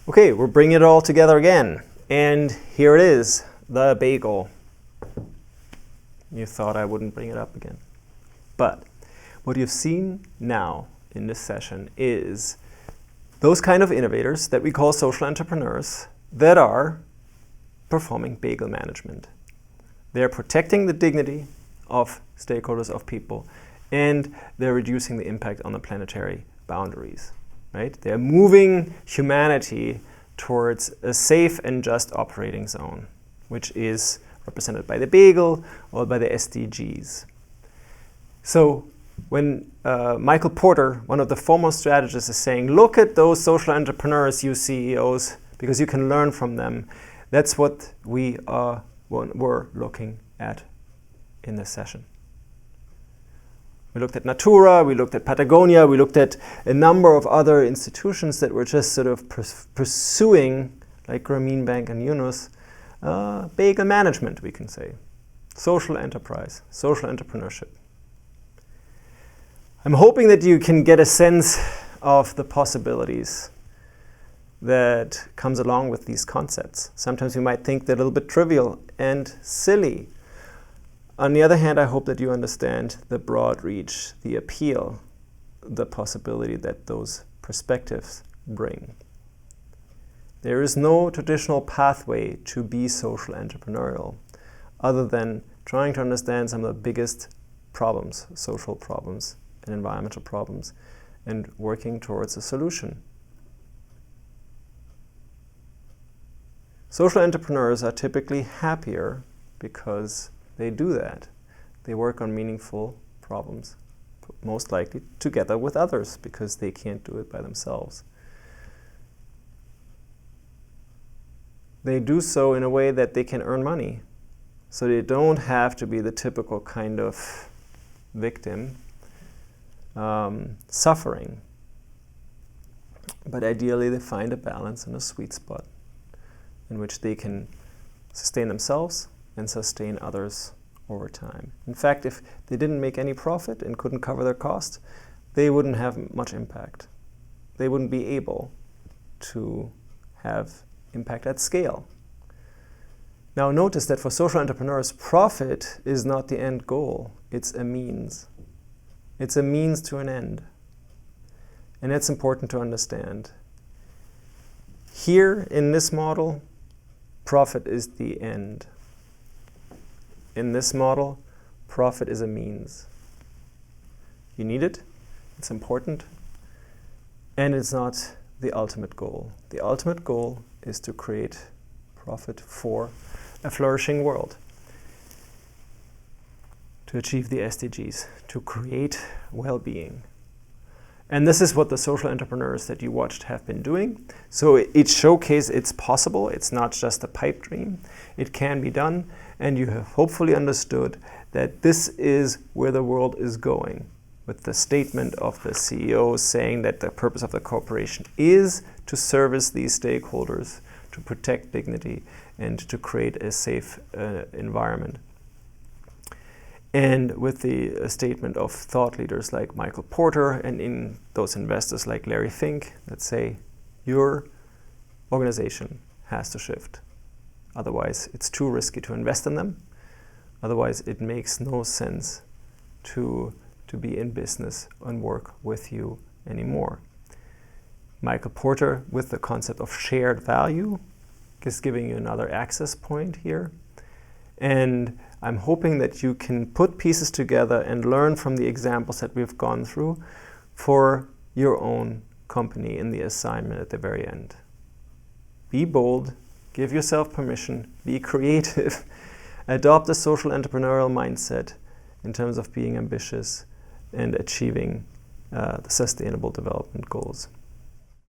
Okay, we're bringing it all together again. And here it is, the bagel. You thought I wouldn't bring it up again. But what you've seen now in this session is those kind of innovators that we call social entrepreneurs that are performing bagel management. They're protecting the dignity of stakeholders, of people, and they're reducing the impact on the planetary boundaries. Right? They're moving humanity towards a safe and just operating zone, which is represented by the bagel or by the SDGs. So when Michael Porter, one of the foremost strategists, is saying, look at those social entrepreneurs, you CEOs, because you can learn from them, that's what we're looking at in this session. We looked at Natura, we looked at Patagonia, we looked at a number of other institutions that were just sort of pursuing, like Grameen Bank and Yunus, bagel management, we can say. Social enterprise, social entrepreneurship. I'm hoping that you can get a sense of the possibilities that comes along with these concepts. Sometimes you might think they're a little bit trivial and silly. On the other hand, I hope that you understand the broad reach, the appeal, the possibility that those perspectives bring. There is no traditional pathway to be social entrepreneurial other than trying to understand some of the biggest problems, social problems and environmental problems, and working towards a solution. Social entrepreneurs are typically happier because they do that. They work on meaningful problems, most likely together with others, because they can't do it by themselves. They do so in a way that they can earn money, so they don't have to be the typical kind of victim suffering. But ideally, they find a balance and a sweet spot in which they can sustain themselves and sustain others over time. In fact, if they didn't make any profit and couldn't cover their cost, they wouldn't have much impact. They wouldn't be able to have impact at scale. Now notice that for social entrepreneurs, profit is not the end goal, it's a means. It's a means to an end. And that's important to understand. Here in this model, profit is the end. In this model, profit is a means. You need it, it's important, and it's not the ultimate goal. The ultimate goal is to create profit for a flourishing world, to achieve the SDGs, to create well-being. And this is what the social entrepreneurs that you watched have been doing. So it showcased it's possible. It's not just a pipe dream. It can be done. And you have hopefully understood that this is where the world is going, with the statement of the CEO saying that the purpose of the corporation is to service these stakeholders, to protect dignity, and to create a safe environment. And with the statement of thought leaders like Michael Porter and in those investors like Larry Fink that say, your organization has to shift. Otherwise, it's too risky to invest in them. Otherwise, it makes no sense to be in business and work with you anymore. Michael Porter, with the concept of shared value, is giving you another access point here. And I'm hoping that you can put pieces together and learn from the examples that we've gone through for your own company in the assignment at the very end. Be bold, give yourself permission, be creative, adopt a social entrepreneurial mindset in terms of being ambitious and achieving the Sustainable Development Goals.